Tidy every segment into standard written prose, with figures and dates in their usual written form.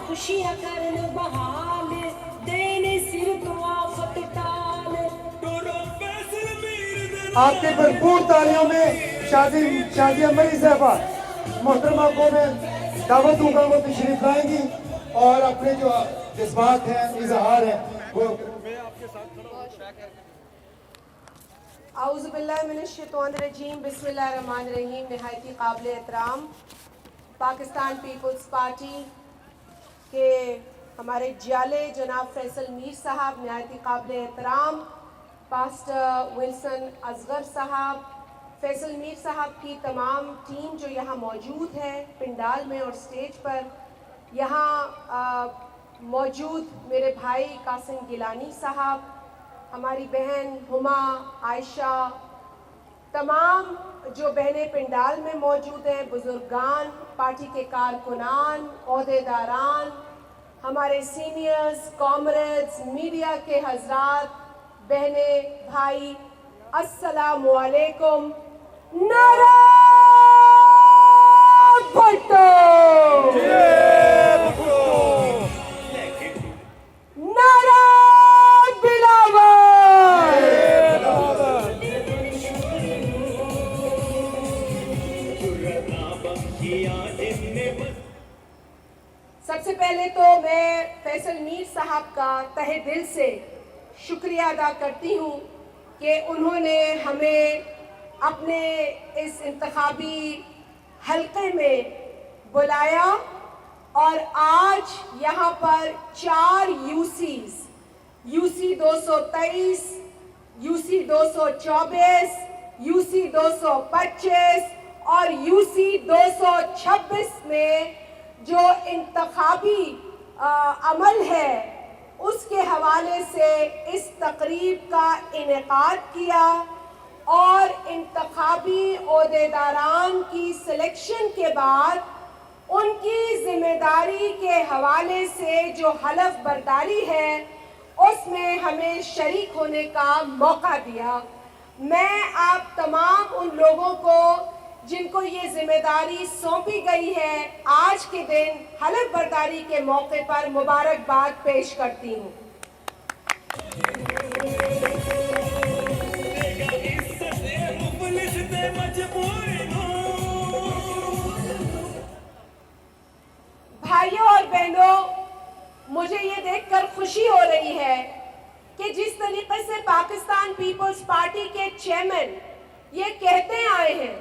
خوشیاں کرن بحال دینے سر تو آفت ٹال آپ کے بھرپور تالیوں میں شادیہ مری صاحبہ محترمہ کو میں دعوت دوں گا، وہ تشریف لائیں گی اور اپنے جو جذبات ہیں اظہار ہیں وہ اعوذ باللہ من الشیطان الرجیم، بسم اللہ الرحمن الرحیم۔ نہایت قابل احترام پاکستان پیپلز پارٹی کے ہمارے جیالے جناب فیصل میر صاحب، نہایت قابل احترام پاسٹر ولسن اصغر صاحب، فیصل میر صاحب کی تمام ٹیم جو یہاں موجود ہے پنڈال میں اور سٹیج پر، یہاں موجود میرے بھائی قاسم گیلانی صاحب، ہماری بہن ہما، عائشہ، تمام جو بہنیں پنڈال میں موجود ہیں، بزرگان، پارٹی کے کارکنان، عہدیداران، ہمارے سینئرز، کامریڈز، میڈیا کے حضرات، بہنیں، بھائی، السلام علیکم۔ نعرہ بھٹو، نعرہ بلاول۔ سب سے پہلے تو میں فیصل میر صاحب کا تہہ دل سے شکریہ ادا کرتی ہوں کہ انہوں نے ہمیں اپنے اس انتخابی حلقے میں بلایا اور آج یہاں پر 4 یوسی 223، یوسی 224، یوسی 225 اور یوسی 226 میں جو انتخابی عمل ہے اس کے حوالے سے اس تقریب کا انعقاد کیا اور انتخابی عہدیداران کی سلیکشن کے بعد ان کی ذمہ داری کے حوالے سے جو حلف برداری ہے اس میں ہمیں شریک ہونے کا موقع دیا۔ میں آپ تمام ان لوگوں کو جن کو یہ ذمہ داری سونپی گئی ہے آج کے دن حلف برداری کے موقع پر مبارکباد پیش کرتی ہوں۔ بھائیوں اور بہنوں، مجھے یہ دیکھ کر خوشی ہو رہی ہے کہ جس طریقے سے پاکستان پیپلز پارٹی کے چیئرمین یہ کہتے آئے ہیں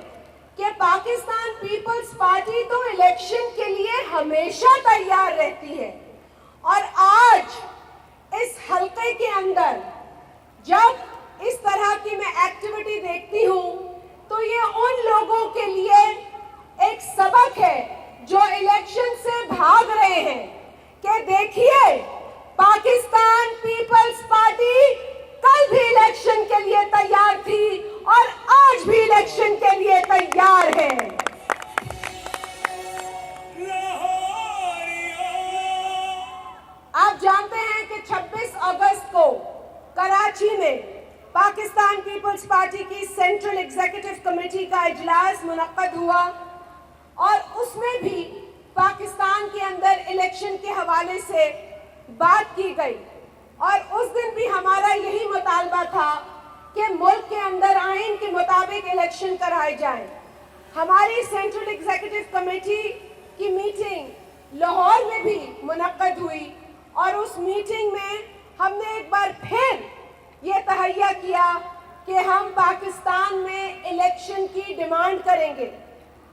کہ پاکستان پیپلز پارٹی تو الیکشن کے لیے ہمیشہ تیار رہتی ہے، اور آج اس حلقے کے اندر جب اس طرح کی میں ایکٹیویٹی دیکھتی ہوں تو یہ ان لوگوں کے لیے ایک سبق ہے جو الیکشن سے بھاگ رہے ہیں کہ دیکھیے پاکستان پیپلز پارٹی کل بھی الیکشن کے لیے تیار تھی اور آج بھی الیکشن کے لیے تیار ہے۔ آپ جانتے ہیں کہ 26 اگست کو کراچی میں پاکستان پیپلز پارٹی کی سینٹرل ایگزیکٹو کمیٹی کا اجلاس منعقد ہوا اور اس میں بھی پاکستان کے اندر الیکشن کے حوالے سے بات کی گئی، اور اس دن بھی ہمارا یہی مطالبہ تھا کہ ملک کے اندر آئین کے مطابق الیکشن کرائے جائیں۔ ہماری سینٹرل ایگزیکٹو کمیٹی کی میٹنگ لاہور میں بھی منعقد ہوئی اور اس میٹنگ میں ہم نے ایک بار پھر یہ تہیہ کیا کہ ہم پاکستان میں الیکشن کی ڈیمانڈ کریں گے۔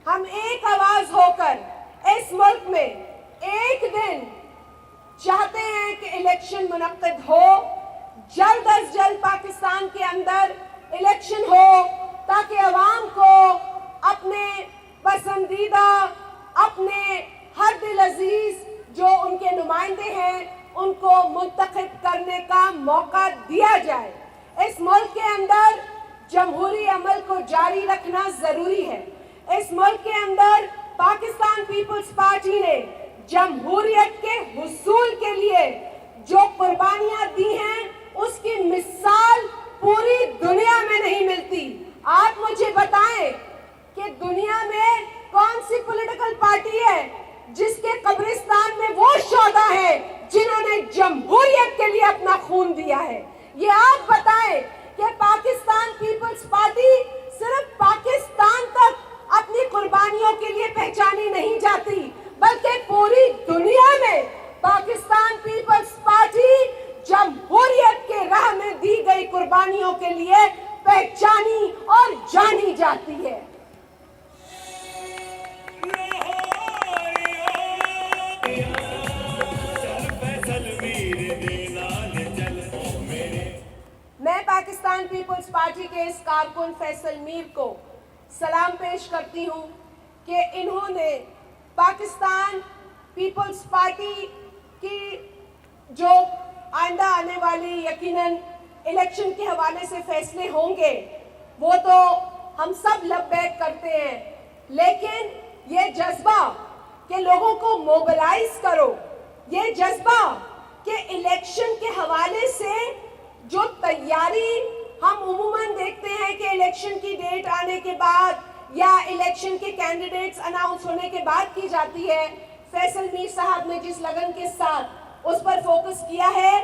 ہم ایک آواز ہو کر اس ملک میں ایک دن چاہتے ہیں کہ الیکشن منعقد ہو، جلد از جلد پاکستان کے اندر الیکشن ہو تاکہ عوام کو اپنے پسندیدہ، اپنے ہر دل عزیز جو ان کے نمائندے ہیں ان کو منتخب کرنے کا موقع دیا جائے۔ اس ملک کے اندر جمہوری عمل کو جاری رکھنا ضروری ہے۔ اس ملک کے اندر پاکستان پیپلز پارٹی نے جمہوریت کے حصول کے لیے جو قربانیاں دی ہیں اس کی مثال پوری دنیا میں نہیں ملتی۔ آپ مجھے بتائیں کہ دنیا میں کون سی پولیٹیکل پارٹی ہے جس کے قبرستان میں وہ شوٹ है? ये आप बताएं कि पाकिस्तान पीपल्स पार्टी सिर्फ पाकिस्तान तक अपनी कुर्बानियों के लिए पहचानी नहीं जाती, बल्कि पूरी दुनिया में पाकिस्तान पीपल्स पार्टी जमहूरियत के राह में दी गई कुर्बानियों के लिए पहचानी और जानी जाती है। मैं पाकिस्तान पीपल्स पार्टी के इस कारकुन फैसल मीर को सलाम पेश करती हूँ कि इन्होंने पाकिस्तान पीपल्स पार्टी की जो आइंदा आने वाली यकीनन इलेक्शन के हवाले से फैसले होंगे वो तो हम सब लबैक करते हैं, लेकिन ये जज्बा कि लोगों को मोबिलाइज करो, ये जज्बा कि इलेक्शन के हवाले से जो तैयारी हम उमूमन देखते हैं कि इलेक्शन की डेट आने के बाद या इलेक्शन के कैंडिडेट्स अनाउंस होने के बाद की जाती है, फैसल मीर साहब ने जिस लगन के साथ उस पर फोकस किया है,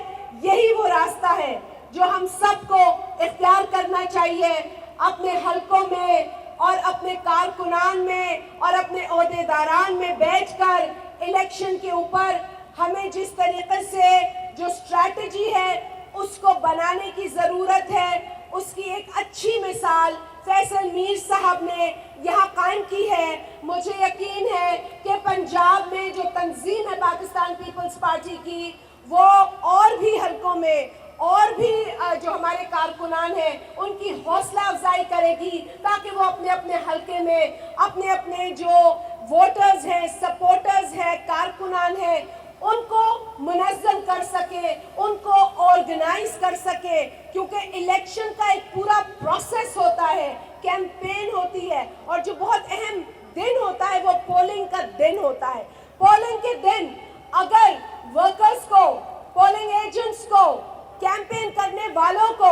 यही वो रास्ता है जो हम सबको इख्तियार करना चाहिए। अपने हलकों में और अपने कारकुनान में और अपने ओहदेदारान में बैठकर इलेक्शन के ऊपर हमें जिस तरीके से जो स्ट्रैटेजी है उसको बनाने की ज़रूरत है, उसकी एक अच्छी मिसाल फैसल मीर साहब ने यहाँ कायम की है। मुझे यकीन है कि पंजाब में जो तंजीम है पाकिस्तान पीपल्स पार्टी की, वो और भी हलकों में और भी जो हमारे कारकुनान हैं उनकी हौसला अफजाई करेगी, ताकि वो अपने अपने हलके में अपने अपने जो वोटर्स हैं, सपोर्टर्स हैं, कारकुनान हैं, उनको मुनज़्ज़म कर सके, उनको ऑर्गेनाइज कर सके, क्योंकि इलेक्शन का एक पूरा प्रोसेस होता है, कैंपेन होती है, और जो बहुत अहम दिन होता है वो पोलिंग का दिन होता है। पोलिंग के दिन अगर वर्कर्स को, पोलिंग एजेंट्स को, कैंपेन करने वालों को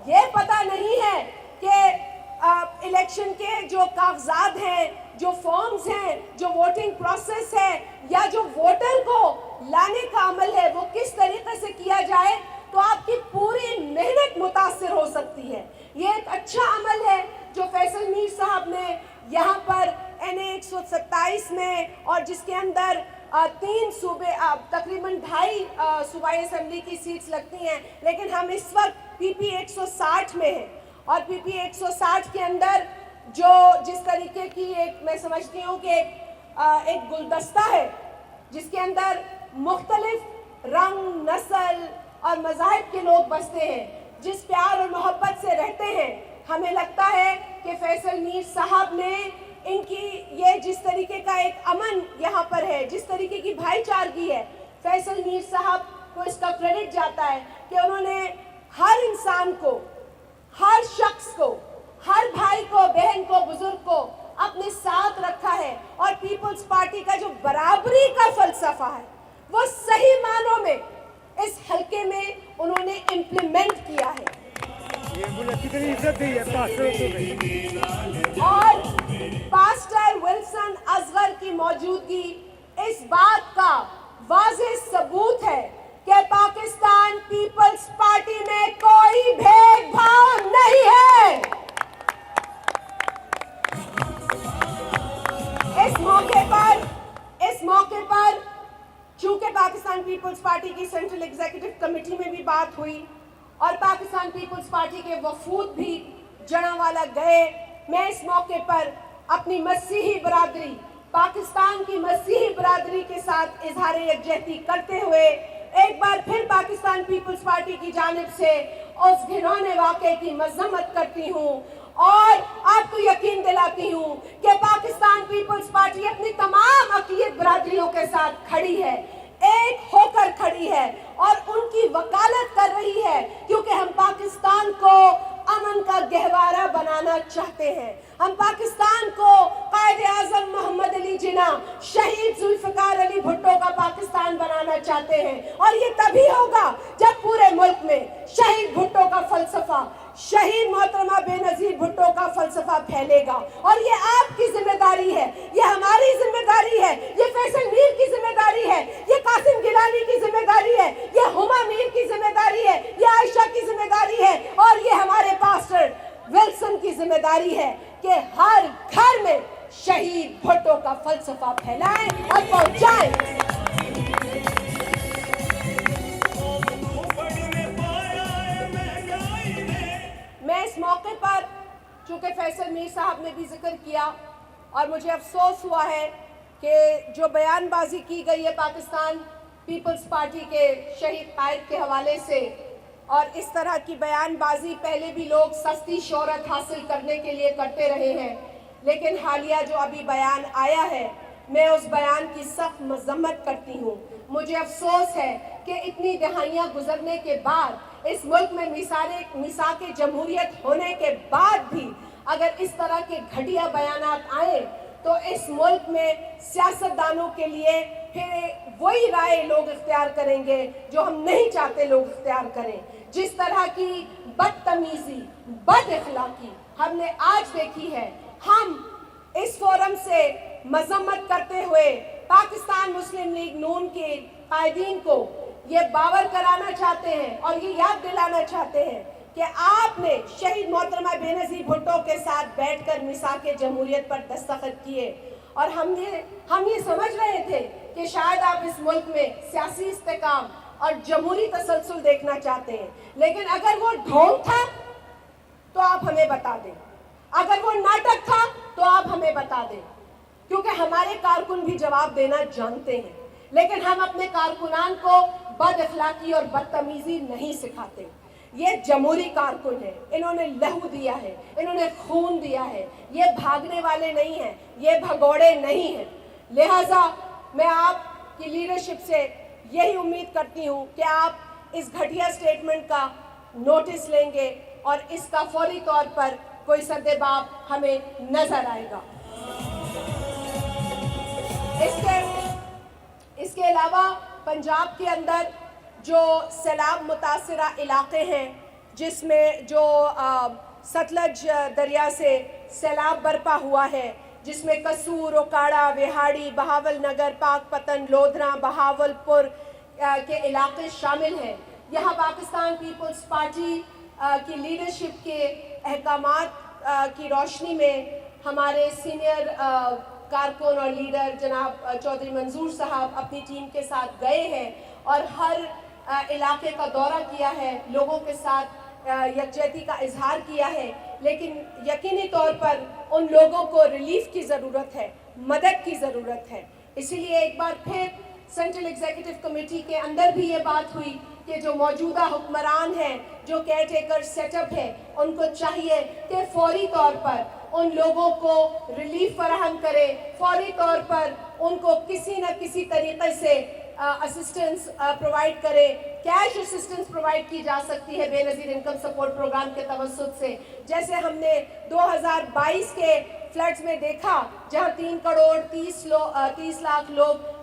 ये पता नहीं है कि इलेक्शन के जो कागजात हैं, जो फॉर्म्स हैं, जो वोटिंग प्रोसेस है या जो वोटर को लाने का अमल है वो किस तरीके से किया जाए, तो आपकी पूरी मेहनत मुतासिर हो सकती है। ये एक अच्छा अमल है जो फैसल मीर साहब ने यहाँ पर NA 127 में, और जिसके अंदर 3 सूबे, तकरीबन 2.5 सूबाई असम्बली की सीट्स लगती हैं, लेकिन हम इस वक्त PP 160 में हैं, और PP 160 के अंदर जो जिस तरीके की एक मैं समझती हूँ कि एक गुलदस्ता है जिसके अंदर मुख्तलिफ रंग, नस्ल और मज़ाहिब के लोग बसते हैं, जिस प्यार और मोहब्बत से रहते हैं, हमें लगता है कि फैसल मीर साहब ने इनकी ये जिस तरीके का एक अमन यहाँ पर है, जिस तरीके की भाईचारगी है, फैसल मीर साहब को इसका क्रेडिट जाता है कि उन्होंने हर इंसान को, हर शख्स को, हर भाई को, बहन को, बुजुर्ग को अपने साथ रखा है, और पीपल्स पार्टी का जो बराबरी का फलसफा है वो सही मानों में इस हलके में उन्होंने इम्प्लीमेंट किया है। कितनी इज्जत दी है और पास्टर विल्सन असगर की मौजूदगी इस बात का वाज़ेह सबूत है कि पाकिस्तान पीपल्स पार्टी में कोई भेदभाव नहीं है। इस मौके पर चूंकि पाकिस्तान पीपल्स पार्टी की सेंट्रल एग्जीक्यूटिव कमेटी में भी बात हुई और पाकिस्तान पीपल्स पार्टी के वफूद भी जड़ांवाला गए, मैं इस मौके पर अपनी मसीही बरादरी, पाकिस्तान की मसीही बरादरी के साथ इजहार यकजहती करते हुए एक बार फिर पाकिस्तान पीपल्स पार्टी की जानिब से उस घिनौने वाक़े की मज़म्मत करती हूँ और आपको यकीन दिलाती हूँ कि पाकिस्तान पीपल्स पार्टी अपनी तमाम अक़ीदत बरादरियों के साथ खड़ी है, एक होकर खड़ी है और उनकी वकालत कर रही है, क्योंकि हम पाकिस्तान को अमन का गहवारा बनाना चाहते हैं। हम पाकिस्तान को कायद-ए-आज़म मोहम्मद अली जिन्ना, शहीद जुल्फ़िकार अली भुट्टो का पाकिस्तान बनाना चाहते हैं, और ये तभी होगा जब पूरे मुल्क में शहीद भुट्टो का फलसफा, शहीद मोहतरमा बेनज़ीर भुट्टो का फलसफा फैलेगा। और ये आपकी जिम्मेदारी है, ये हमारी जिम्मेदारी है, ये फैसल मीर की जिम्मेदारी है, ये कासिम गिलानी की जिम्मेदारी है, ये हुमा मीर की जिम्मेदारी है, ये आयशा ذمہ داری ہے کہ ہر گھر میں شہید بھٹو کا فلسفہ پھیلائیں اور پہنچائیں۔ میں اس موقع پر، چونکہ فیصل میر صاحب نے بھی ذکر کیا، اور مجھے افسوس ہوا ہے کہ جو بیان بازی کی گئی ہے پاکستان پیپلز پارٹی کے شہید قائد کے حوالے سے، اور اس طرح کی بیان بازی پہلے بھی لوگ سستی شہرت حاصل کرنے کے لیے کرتے رہے ہیں، لیکن حالیہ جو ابھی بیان آیا ہے میں اس بیان کی سخت مذمت کرتی ہوں۔ مجھے افسوس ہے کہ اتنی دہائیاں گزرنے کے بعد اس ملک میں میثاق جمہوریت ہونے کے بعد بھی اگر اس طرح کے گھٹیا بیانات آئیں تو اس ملک میں سیاستدانوں کے لیے پھر وہی رائے لوگ اختیار کریں گے جو ہم نہیں چاہتے لوگ اختیار کریں۔ جس طرح کی بدتمیزی، بد اخلاقی ہم نے آج دیکھی ہے، ہم اس فورم سے مذمت کرتے ہوئے پاکستان مسلم لیگ نون کے قائدین کو یہ باور کرانا چاہتے ہیں اور یہ یاد دلانا چاہتے ہیں کہ آپ نے شہید محترمہ بے نظیر بھٹو کے ساتھ بیٹھ کر میثاق جمہوریت پر دستخط کیے، اور ہم یہ سمجھ رہے تھے کہ شاید آپ اس ملک میں سیاسی استحکام اور جمہوری تسلسل دیکھنا چاہتے ہیں، لیکن اگر وہ ڈھونگ تھا تو آپ ہمیں بتا دیں، اگر وہ ناٹک تھا تو آپ ہمیں بتا دیں، کیونکہ ہمارے کارکن بھی جواب دینا جانتے ہیں، لیکن ہم اپنے کارکنان کو بد اخلاقی اور بدتمیزی نہیں سکھاتے۔ یہ جمہوری کارکن ہیں، انہوں نے لہو دیا ہے، انہوں نے خون دیا ہے، یہ بھاگنے والے نہیں ہیں، یہ بھگوڑے نہیں ہیں۔ لہٰذا میں آپ کی لیڈرشپ سے یہی امید کرتی ہوں کہ آپ اس گھٹیا سٹیٹمنٹ کا نوٹس لیں گے اور اس کا فوری طور پر کوئی سدباب ہمیں نظر آئے گا۔ اس کے علاوہ پنجاب کے اندر جو سیلاب متاثرہ علاقے ہیں، جس میں جو ستلج دریا سے سیلاب برپا ہوا ہے، جس میں قصور، اوکاڑا، وہاڑی، بہاول نگر، پاک پتن، لودھراں، بہاول پور کے علاقے شامل ہیں۔ یہاں پاکستان پیپلز پارٹی کی لیڈرشپ کے احکامات کی روشنی میں ہمارے سینئر کارکن اور لیڈر جناب چودھری منظور صاحب اپنی ٹیم کے ساتھ گئے ہیں اور ہر علاقے کا دورہ کیا ہے، لوگوں کے ساتھ یکجہتی کا اظہار کیا ہے، لیکن یقینی طور پر ان لوگوں کو ریلیف کی ضرورت ہے، مدد کی ضرورت ہے۔ اسی لیے ایک بار پھر سینٹرل ایگزیکٹو کمیٹی کے اندر بھی یہ بات ہوئی کہ جو موجودہ حکمران ہیں، جو کیئر ٹیکر سیٹ اپ ہے، ان کو چاہیے کہ فوری طور پر ان لوگوں کو ریلیف فراہم کرے، فوری طور پر ان کو کسی نہ کسی طریقے سے اسسٹنس پرووائڈ کرے۔ کیش اسسٹنس پرووائڈ کی جا سکتی ہے بے نظیر انکم سپورٹ پروگرام کے توسط سے، جیسے ہم نے 2022 کے فلڈز میں دیکھا جہاں 3 کروڑ 30 لاکھ لوگ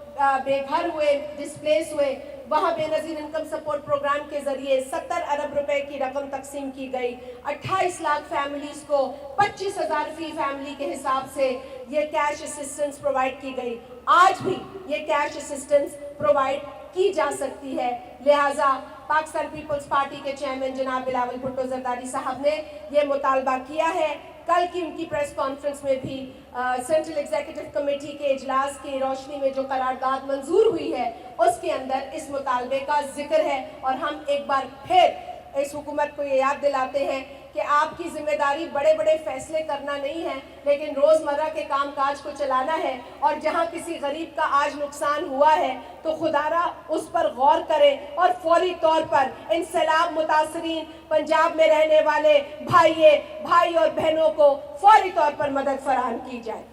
بے گھر ہوئے، ڈسپلیس ہوئے، وہاں بے نظیر انکم سپورٹ پروگرام کے ذریعے 70 ارب روپے کی رقم تقسیم کی گئی، 28 لاکھ فیملیز کو 25,000 فی فیملی کے حساب سے یہ کیش اسسٹنس پرووائڈ کی گئی۔ آج بھی یہ کیش اسسٹنس پرووائڈ کی جا سکتی ہے، لہٰذا پاکستان پیپلز پارٹی کے چیئرمین جناب بلاول بھٹو زرداری صاحب نے یہ مطالبہ کیا ہے۔ کل کی ان کی پریس کانفرنس میں بھی سینٹرل ایگزیکٹو کمیٹی کے اجلاس کی روشنی میں جو قرارداد منظور ہوئی ہے اس کے اندر اس مطالبے کا ذکر ہے، اور ہم ایک بار پھر اس حکومت کو یہ یاد دلاتے ہیں کہ آپ کی ذمہ داری بڑے بڑے فیصلے کرنا نہیں ہے، لیکن روزمرہ کے کام کاج کو چلانا ہے، اور جہاں کسی غریب کا آج نقصان ہوا ہے تو خدا را اس پر غور کریں اور فوری طور پر ان سیلاب متاثرین پنجاب میں رہنے والے بھائی اور بہنوں کو فوری طور پر مدد فراہم کی جائے۔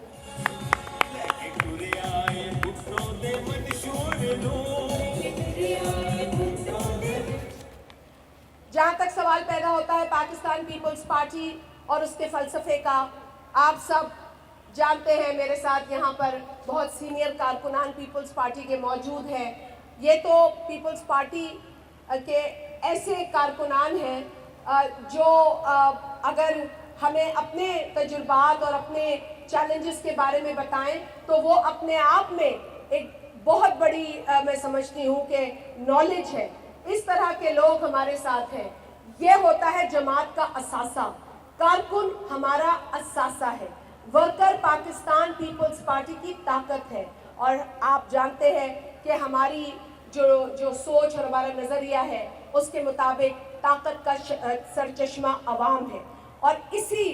جہاں تک سوال پیدا ہوتا ہے پاکستان پیپلز پارٹی اور اس کے فلسفے کا، آپ سب جانتے ہیں، میرے ساتھ یہاں پر بہت سینئر کارکنان پیپلز پارٹی کے موجود ہیں۔ یہ تو پیپلز پارٹی کے ایسے کارکنان ہیں جو اگر ہمیں اپنے تجربات اور اپنے چیلنجز کے بارے میں بتائیں تو وہ اپنے آپ میں ایک بہت بڑی میں سمجھتی ہوں کہ نالج ہے۔ اس طرح کے لوگ ہمارے ساتھ ہیں، یہ ہوتا ہے جماعت کا اثاثہ۔ कारकुन हमारा असासा है, वर्कर पाकिस्तान पीपल्स पार्टी की ताकत है। और आप जानते हैं कि हमारी जो सोच और हमारा नज़रिया है उसके मुताबिक ताकत का सरचश्मा अवाम है, और इसी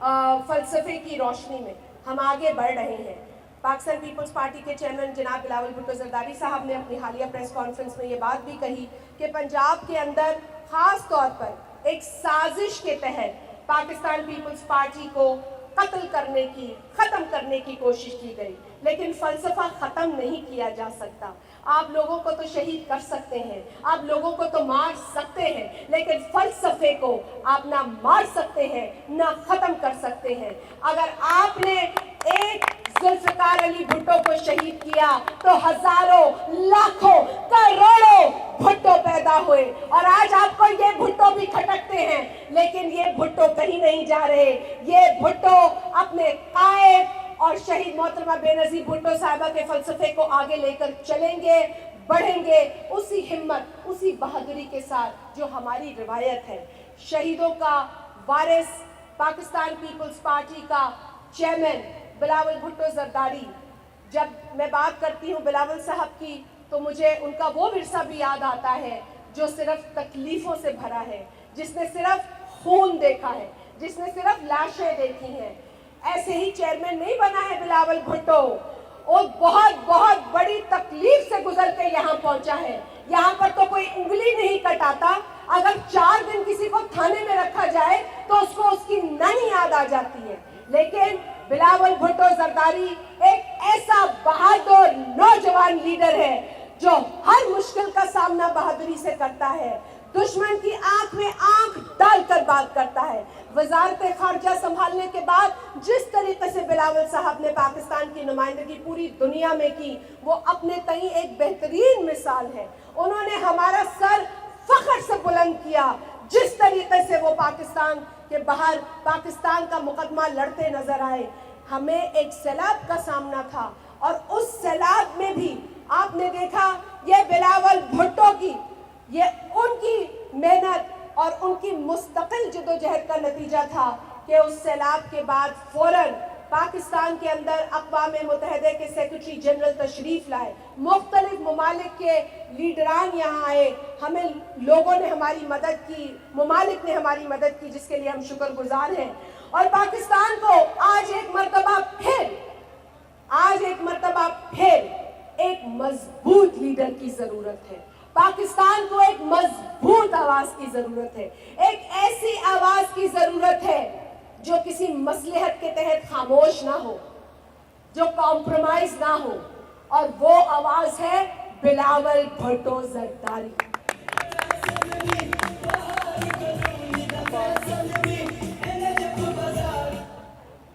फ़लसफ़े की रोशनी में हम आगे बढ़ रहे हैं। पाकिस्तान पीपल्स पार्टी के चेयरमैन जनाब बिलावल भुट्टो ज़रदारी साहब ने अपनी हालिया प्रेस कॉन्फ्रेंस में ये बात भी कही कि पंजाब के अंदर ख़ास तौर पर एक साजिश के तहत पाकिस्तान पीपल्स पार्टी को कत्ल करने की, ख़त्म करने की कोशिश की गई, लेकिन फ़लसफ़ा ख़त्म नहीं किया जा सकता। आप लोगों को तो शहीद कर सकते हैं, आप लोगों को तो मार सकते हैं, लेकिन फ़लसफ़े को आप ना मार सकते हैं ना ख़त्म कर सकते हैं। अगर आपने एक जुल्फ़िकार अली भुट्टो को शहीद किया तो हज़ारों, लाखों, करोड़ों भुट्टो पैदा हुए, और आज आपको ये भुट्टो भी खटकते हैं, लेकिन ये भुट्टो कहीं नहीं जा रहे। ये भुट्टो अपने कायद और शहीद मोहतरमा बेनज़ीर भुट्टो साहिबा के फ़लसफ़े को आगे लेकर चलेंगे, बढ़ेंगे, उसी हिम्मत, उसी बहादुरी के साथ जो हमारी रिवायत है। शहीदों का वारिस, पाकिस्तान पीपल्स पार्टी का चेयरमैन बिलावल भुट्टो ज़रदारी, जब मैं बात करती हूँ बिलावल साहब की तो मुझे उनका वो विरसा भी याद आता है जो सिर्फ तकलीफ़ों से भरा है, जिसने सिर्फ खून देखा है, जिसने सिर्फ लाशें देखी हैं। ऐसे ही चेयरमैन नहीं बना है बिलावल भुट्टो, और बहुत बहुत बड़ी तकलीफ से गुजर के यहाँ पहुँचा है। यहाँ पर तो कोई उंगली नहीं कटाता, अगर 4 दिन किसी को थाने में रखा जाए तो उसको उसकी नानी याद आ जाती है, लेकिन बिलावल भुट्टो ज़रदारी एक ऐसा बहादुर नौजवान लीडर है जो हर मुश्किल का सामना बहादुरी से करता है, दुश्मन की आंख में आंख डालकर बात करता है। वजारत खारजा संभालने के बाद जिस तरीके से बिलावल साहब ने पाकिस्तान की नुमाइंदगी पूरी दुनिया में की, वो अपने तई एक बेहतरीन मिसाल है। उन्होंने हमारा सर फख्र से बुलंद किया, जिस तरीके से वो पाकिस्तान के बाहर पाकिस्तान का मुकदमा लड़ते नजर आए। हमें एक सैलाब का सामना था, और उस सैलाब में भी आपने देखा ये बिलावल भुट्टो की, ये उनकी मेहनत और उनकी मुस्तकिल जदोजहद का नतीजा था कि उस सैलाब के बाद फौरन पाकिस्तान के अंदर अक़वाम मुत्तहिदा के सेक्रेटरी जनरल तशरीफ लाए, मुख्तलिफ ममालिक के लीडरान यहाँ आए, हमें लोगों ने हमारी मदद की, ममालिक ने हमारी मदद की, जिसके लिए हम शुक्रगुजार हैं। और पाकिस्तान को आज एक मरतबा फिर एक मजबूत लीडर की जरूरत है। पाकिस्तान को एक मजबूत आवाज की जरूरत है, एक ऐसी आवाज की जरूरत है जो किसी मसलहत के तहत खामोश ना हो, जो कॉम्प्रोमाइज ना हो, और वो आवाज है बिलावल भुट्टो ज़रदारी।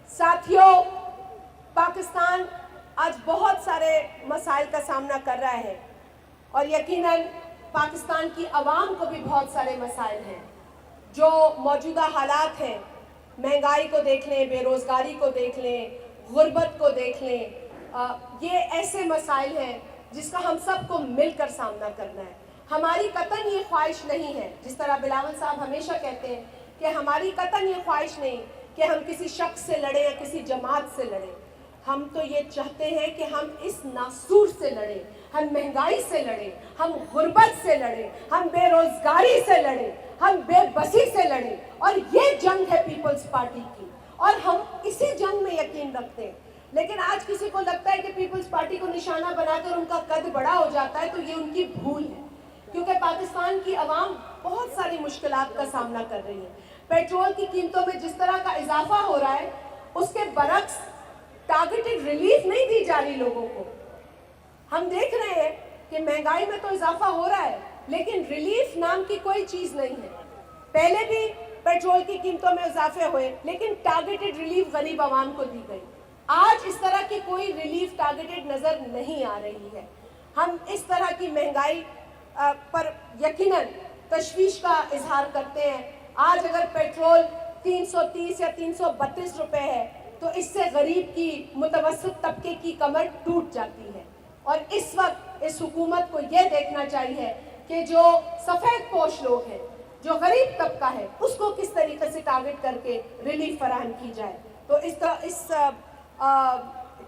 साथियों, पाकिस्तान आज बहुत सारे मसाइल का सामना कर रहा है, और यकीनन पाकिस्तान की आवाम को भी बहुत सारे मसाइल हैं। जो मौजूदा हालात हैं, महंगाई को देख लें, बेरोज़गारी को देख लें, गुर्बत को देख लें, ये ऐसे मसाइल हैं जिसका हम सबको मिलकर सामना करना है। हमारी कतन ये ख्वाहिश नहीं है, जिस तरह बिलावल साहब हमेशा कहते हैं कि हमारी कतन ये ख्वाहिश नहीं कि हम किसी शख्स से लड़ें या किसी जमात से लड़ें। हम तो ये चाहते हैं कि हम इस नासूर से लड़ें, हम महंगाई से लड़ें, हम गुर्बत से लड़ें, हम बेरोजगारी से लड़ें, हम बेबसी से लड़ें। और ये जंग है पीपल्स पार्टी की, और हम इसी जंग में यकीन रखते हैं। लेकिन आज किसी को लगता है कि पीपल्स पार्टी को निशाना बनाकर उनका कद बड़ा हो जाता है, तो ये उनकी भूल है, क्योंकि पाकिस्तान की आवाम बहुत सारी मुश्किलात का सामना कर रही है। पेट्रोल की कीमतों में जिस तरह का इजाफा हो रहा है, उसके बरक्स टारगेटेड रिलीफ नहीं दी जा रही लोगों को। हम देख रहे हैं कि महंगाई में तो इजाफा हो रहा है, लेकिन रिलीफ नाम की कोई चीज़ नहीं है। पहले भी पेट्रोल की कीमतों में इजाफे हुए, लेकिन टारगेटेड रिलीफ गरीब आवाम को दी गई। आज इस तरह की कोई रिलीफ टारगेटेड नज़र नहीं आ रही है। हम इस तरह की महंगाई पर यकीनन तशवीश का इजहार करते हैं। आज अगर पेट्रोल 330 या 332 रुपए है, तो इससे गरीब की, मुतवस्सित तबके की कमर टूट जाती है। और इस वक्त इस हुकूमत को यह देखना चाहिए कि जो सफ़ेद पोश लोग हैं, جو غरीब तबका है उसको किस तरीके से टारगेट करके रिलीफ फराहम की जाए। तो इस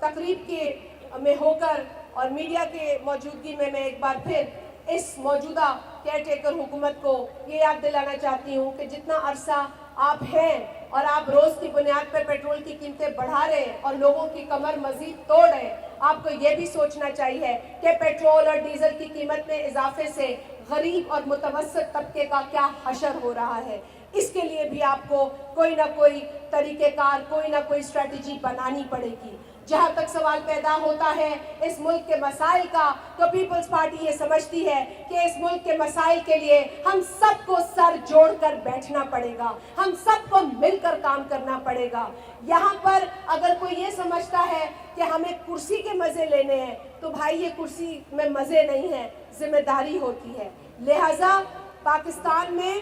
तकरीब के में होकर और मीडिया के मौजूदगी में मैं एक बार फिर इस मौजूदा केयर टेकर हुकूमत को ये याद दिलाना चाहती हूँ कि जितना अरसा आप हैं और आप रोज़ की बुनियाद पर पेट्रोल की कीमतें बढ़ा रहे हैं और लोगों की कमर मजीद तोड़ रहे हैं, आपको ये भी सोचना चाहिए कि पेट्रोल और डीजल की कीमत में इजाफे से गरीब और मुतवस्सित तबके का क्या हशर हो रहा है। इसके लिए भी आपको कोई ना कोई तरीक़ेकार, कोई ना कोई स्ट्रेटजी बनानी पड़ेगी। जहाँ तक सवाल पैदा होता है इस मुल्क के मसाइल का, तो पीपल्स पार्टी ये समझती है कि इस मुल्क के मसाइल के लिए हम सबको सर जोड़कर बैठना पड़ेगा, हम सबको मिलकर काम करना पड़ेगा। यहाँ पर अगर कोई ये समझता है कि हमें कुर्सी के मज़े लेने हैं, तो भाई ये कुर्सी में मज़े नहीं है, जिम्मेदारी होती है। लिहाजा पाकिस्तान में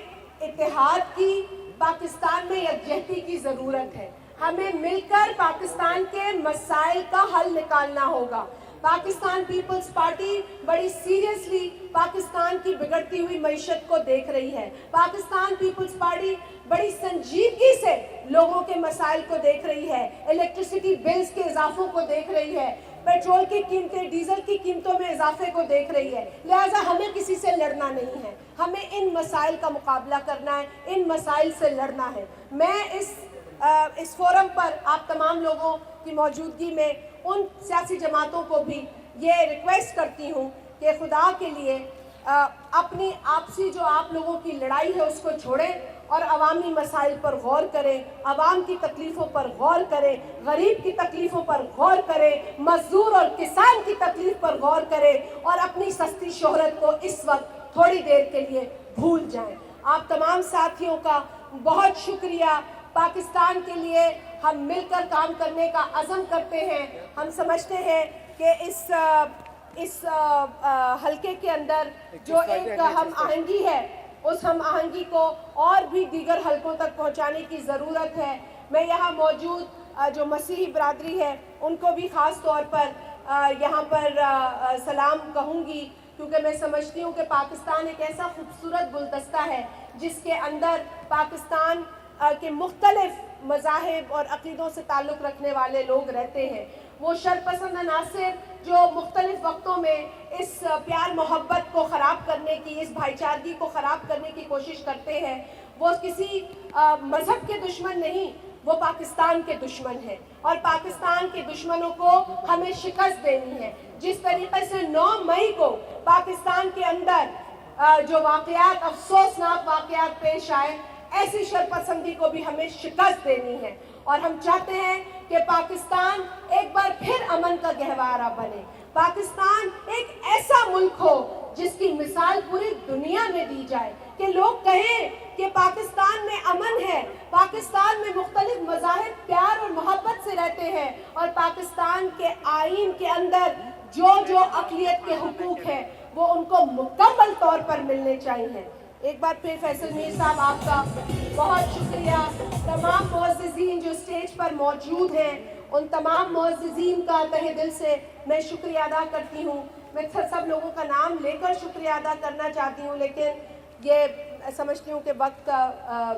इत्तेहाद की, पाकिस्तान में यकजहती की ज़रूरत है। हमें मिलकर पाकिस्तान के मसाइल का हल निकालना होगा। पाकिस्तान पीपल्स पार्टी बड़ी सीरियसली पाकिस्तान की बिगड़ती हुई मईशत को देख रही है। पाकिस्तान पीपल्स पार्टी बड़ी संजीदगी से लोगों के मसाइल को देख रही है, इलेक्ट्रिसिटी बिल्स के इजाफों को देख रही है, पेट्रोल की कीमतें, डीजल की कीमतों में इजाफे को देख रही है। लिहाजा हमें किसी से लड़ना नहीं है, हमें इन मसाइल का मुकाबला करना है, इन मसाइल से लड़ना है। मैं इस फोरम पर आप तमाम लोगों की मौजूदगी में उन सियासी जमातों को भी ये रिक्वेस्ट करती हूँ कि खुदा के लिए अपनी आपसी जो आप लोगों की लड़ाई है उसको छोड़ें और अवामी मसाइल पर गौर करें, अवाम की तकलीफ़ों पर गौर करें, गरीब की तकलीफ़ों पर गौर करें, मजदूर और किसान की तकलीफ़ पर गौर करें और अपनी सस्ती शोहरत को इस वक्त थोड़ी देर के लिए भूल जाएं। आप तमाम साथियों का बहुत शुक्रिया। पाकिस्तान के लिए हम मिलकर काम करने का अज़म करते हैं। हम समझते हैं कि इस हलके के अंदर जो एक हम आहंगी है, उस हम आहंगी को और भी दीगर हलकों तक पहुंचाने की ज़रूरत है। मैं यहाँ मौजूद जो मसीही बरादरी है उनको भी ख़ास तौर पर यहाँ पर सलाम कहूँगी, क्योंकि मैं समझती हूँ कि पाकिस्तान एक ऐसा खूबसूरत गुलदस्ता है जिसके अंदर पाकिस्तान के मुख्तलिफ मज़ाहिब और अक़ीदों से ताल्लुक़ रखने वाले लोग रहते हैं। वो शरपसंद अनासिर जो मुख्तलिफ वक्तों में इस प्यार मोहब्बत को ख़राब करने की, इस भाईचारगी को ख़राब करने की कोशिश करते हैं, वो किसी मज़हब के दुश्मन नहीं, वो पाकिस्तान के दुश्मन हैं और पाकिस्तान के दुश्मनों को हमें शिकस्त देनी है। जिस तरीके से 9 मई को पाकिस्तान के अंदर जो वाक़यात, अफसोसनाक वाक़यात पेश आए, ऐसी शरपसंदी को भी हमें शिकस्त देनी है और हम चाहते हैं कि पाकिस्तान एक बार फिर अमन का गहवारा बने। पाकिस्तान एक ऐसा मुल्क हो जिसकी मिसाल पूरी दुनिया में दी जाए, कि लोग कहें कि पाकिस्तान में अमन है, पाकिस्तान में मुख्तलिफ मज़ाहिब प्यार और मोहब्बत से रहते हैं और पाकिस्तान के आईन के अंदर जो अक़लियत के हुकूक हैं वो उनको मुकम्मल तौर पर मिलने चाहिए। एक बार फिर फैसल मीर साहब आपका बहुत शुक्रिया। तमाम मुअज़्ज़िज़ीन जो स्टेज पर मौजूद हैं, उन तमाम मुअज़्ज़िज़ीन का तहे दिल से मैं शुक्रिया अदा करती हूँ। मैं सब लोगों का नाम लेकर शुक्रिया अदा करना चाहती हूँ, लेकिन ये समझती हूँ कि वक्त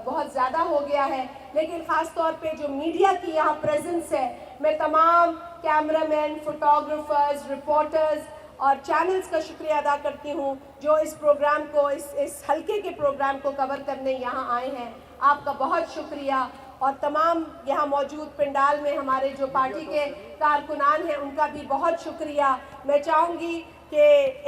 बहुत ज़्यादा हो गया है। लेकिन ख़ास तौर पे जो मीडिया की यहाँ प्रेजेंस है, मैं तमाम कैमरामैन, फोटोग्राफर्स, रिपोर्टर्स और चैनल्स का शुक्रिया अदा करती हूँ जो इस प्रोग्राम को, इस हल्के के प्रोग्राम को कवर करने यहाँ आए हैं। आपका बहुत शुक्रिया। और तमाम यहाँ मौजूद पंडाल में हमारे जो पार्टी के कारकुनान हैं उनका भी बहुत शुक्रिया। मैं चाहूँगी कि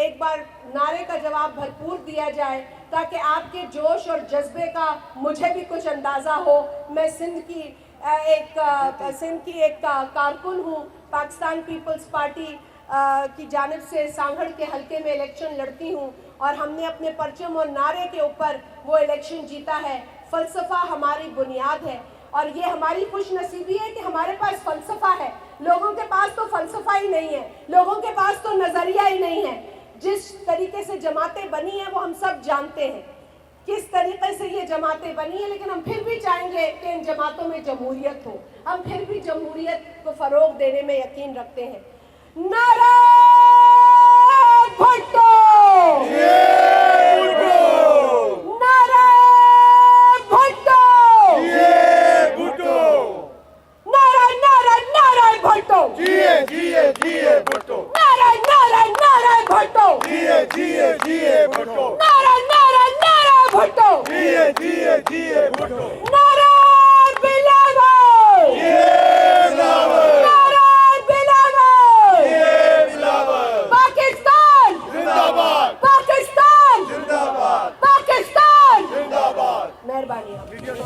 एक बार नारे का जवाब भरपूर दिया जाए ताकि आपके जोश और जज्बे का मुझे भी कुछ अंदाज़ा हो। मैं सिंध की एक कारकुन हूँ, पाकिस्तान पीपल्स पार्टी की जानिब से सांगड़ के हलके में इलेक्शन लड़ती हूँ और हमने अपने परचम और नारे के ऊपर वो इलेक्शन जीता है। फ़लसफ़ा हमारी बुनियाद है और ये हमारी खुश नसीबी है कि हमारे पास फ़लसफ़ा है। लोगों के पास तो फ़लसफ़ा ही नहीं है, लोगों के पास तो नज़रिया ही नहीं है। जिस तरीके से जमातें बनी हैं वो हम सब जानते हैं, किस तरीके से ये जमातें बनी हैं, लेकिन हम फिर भी चाहेंगे कि इन जमातों में जमहूरियत हो। हम फिर भी जमहूरियत को फ़रोग़ देने में यकीन रखते हैं। नारा भुट्टो, नारा भुट्टो, जिए जिए जिए भुट्टो, नारे नारे नारे भुट्टो, जिए जिए जिए भुट्टो, नारे